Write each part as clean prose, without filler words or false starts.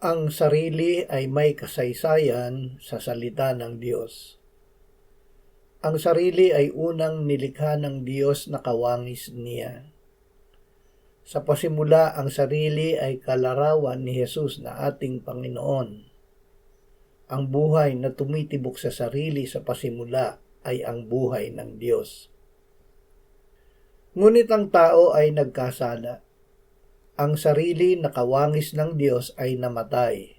Ang sarili ay may kasaysayan sa salita ng Diyos. Ang sarili ay unang nilikha ng Diyos na kawangis niya. Sa pasimula, ang sarili ay kalarawan ni Jesus na ating Panginoon. Ang buhay na tumitibok sa sarili sa pasimula ay ang buhay ng Diyos. Ngunit ang tao ay nagkasala. Ang sarili na kawangis ng Diyos ay namatay.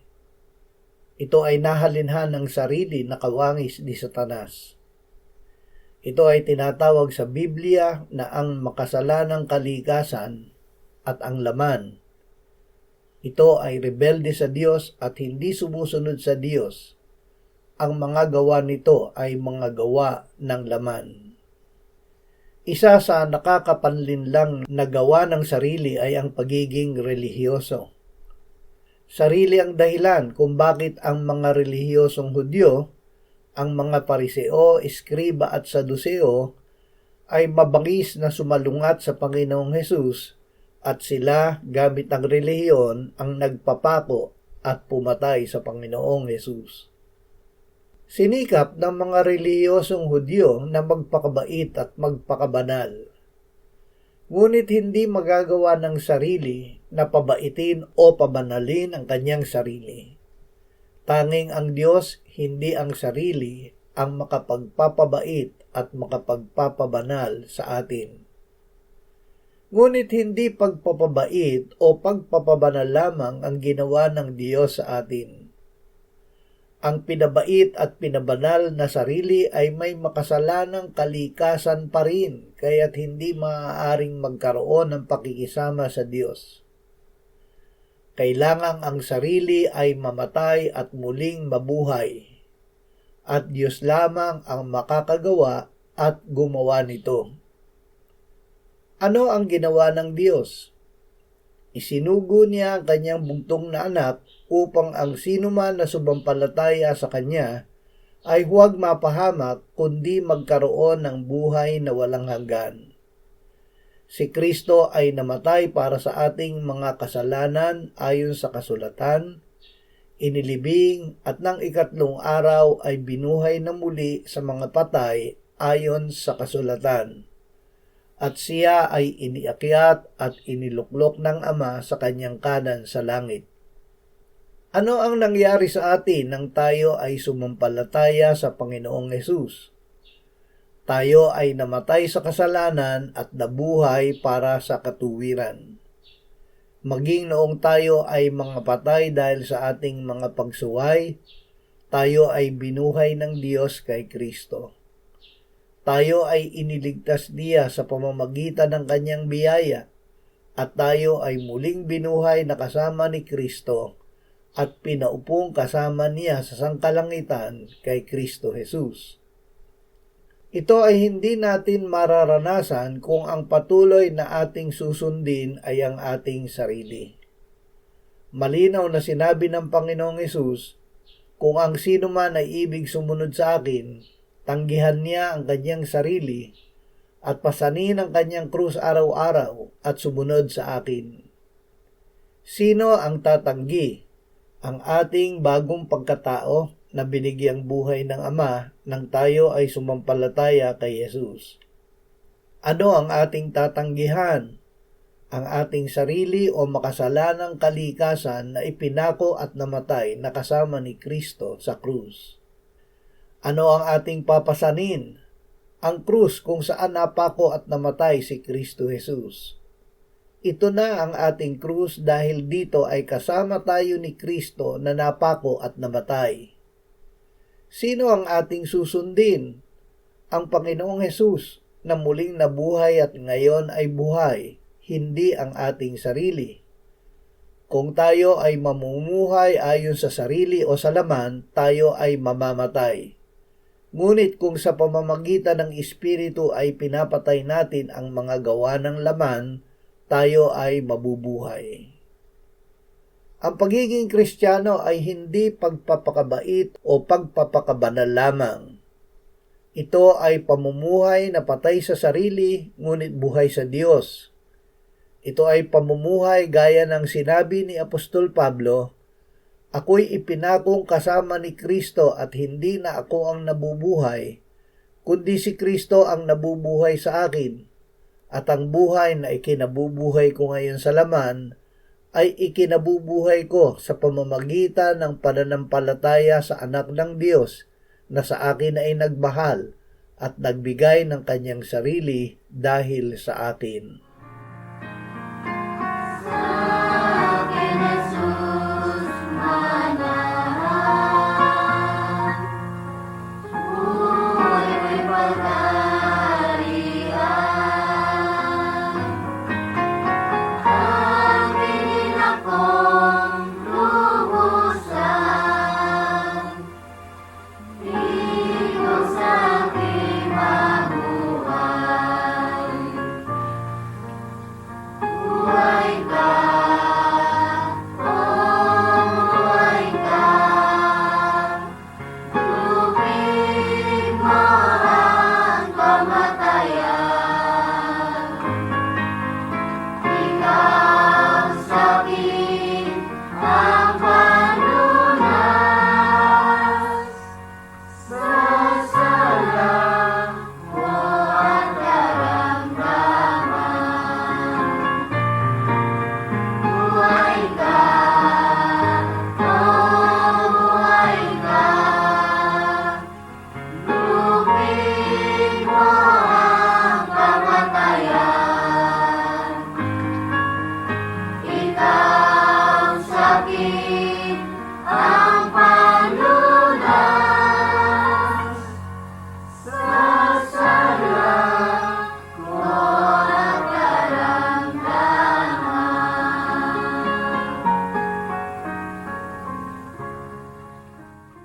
Ito ay nahalinhan ng sarili na kawangis ni Satanas. Ito ay tinatawag sa Biblia na ang makasalanang kalikasan at ang laman. Ito ay rebelde sa Diyos at hindi sumusunod sa Diyos. Ang mga gawa nito ay mga gawa ng laman. Isa sa nakakapanlinlang na gawa ng sarili ay ang pagiging relihiyoso. Sarili ang dahilan kung bakit ang mga relihiyosong Hudyo, ang mga Pariseo, Eskriba at Saduseo ay mabangis na sumalungat sa Panginoong Hesus at sila gamit ang relihiyon ang nagpapako at pumatay sa Panginoong Hesus. Sinikap ng mga relihiyosong Hudyo na magpakabait at magpakabanal. Ngunit hindi magagawa ng sarili na pabaitin o pabanalin ang kanyang sarili. Tanging ang Diyos, hindi ang sarili, ang makapagpapabait at makapagpapabanal sa atin. Ngunit hindi pagpapabait o pagpapabanal lamang ang ginawa ng Diyos sa atin. Ang pinabait at pinabanal na sarili ay may makasalanang kalikasan pa rin, kaya't hindi maaaring magkaroon ng pakikisama sa Diyos. Kailangang ang sarili ay mamatay at muling mabuhay, at Diyos lamang ang makakagawa at gumawa nito. Ano ang ginawa ng Diyos? Isinugo niya ang kanyang bugtong na anak upang ang sinuman na sumampalataya sa kanya ay huwag mapahamak kundi magkaroon ng buhay na walang hanggan. Si Kristo ay namatay para sa ating mga kasalanan ayon sa kasulatan, inilibing at ng ikatlong araw ay binuhay na muli sa mga patay ayon sa kasulatan. At siya ay iniakyat at iniluklok ng Ama sa kanyang kanan sa langit. Ano ang nangyari sa atin nang tayo ay sumampalataya sa Panginoong Hesus? Tayo ay namatay sa kasalanan at nabuhay para sa katuwiran. Maging noong tayo ay mga patay dahil sa ating mga pagsuway, tayo ay binuhay ng Diyos kay Kristo. Tayo ay iniligtas niya sa pamamagitan ng kanyang biyaya at tayo ay muling binuhay na kasama ni Kristo at pinaupong kasama niya sa sangkalangitan kay Kristo Jesus. Ito ay hindi natin mararanasan kung ang patuloy na ating susundin ay ang ating sarili. Malinaw na sinabi ng Panginoong Hesus, kung ang sino man ay ibig sumunod sa akin, tanggihan niya ang kanyang sarili at pasanin ang kanyang krus araw-araw at sumunod sa akin. Sino ang tatanggi? Ang ating bagong pagkatao na binigyang buhay ng Ama nang tayo ay sumampalataya kay Jesus. Ano ang ating tatanggihan? Ang ating sarili o makasalanang kalikasan na ipinako at namatay na kasama ni Kristo sa krus. Ano ang ating papasanin? Ang krus kung saan napako at namatay si Kristo Jesus. Ito na ang ating krus dahil dito ay kasama tayo ni Kristo na napako at namatay. Sino ang ating susundin? Ang Panginoong Hesus na muling nabuhay at ngayon ay buhay, hindi ang ating sarili. Kung tayo ay mamumuhay ayon sa sarili o sa laman, tayo ay mamamatay. Ngunit kung sa pamamagitan ng Espiritu ay pinapatay natin ang mga gawa ng laman, tayo ay mabubuhay. Ang pagiging Kristiyano ay hindi pagpapakabait o pagpapakabanal lamang. Ito ay pamumuhay na patay sa sarili, ngunit buhay sa Diyos. Ito ay pamumuhay gaya ng sinabi ni Apostol Pablo, Ako'y ipinakong kasama ni Kristo at hindi na ako ang nabubuhay, kundi si Kristo ang nabubuhay sa akin. At ang buhay na ikinabubuhay ko ngayon sa laman ay ikinabubuhay ko sa pamamagitan ng pananampalataya sa Anak ng Diyos na sa akin ay nagmahal at nagbigay ng kanyang sarili dahil sa akin. Ikaw sa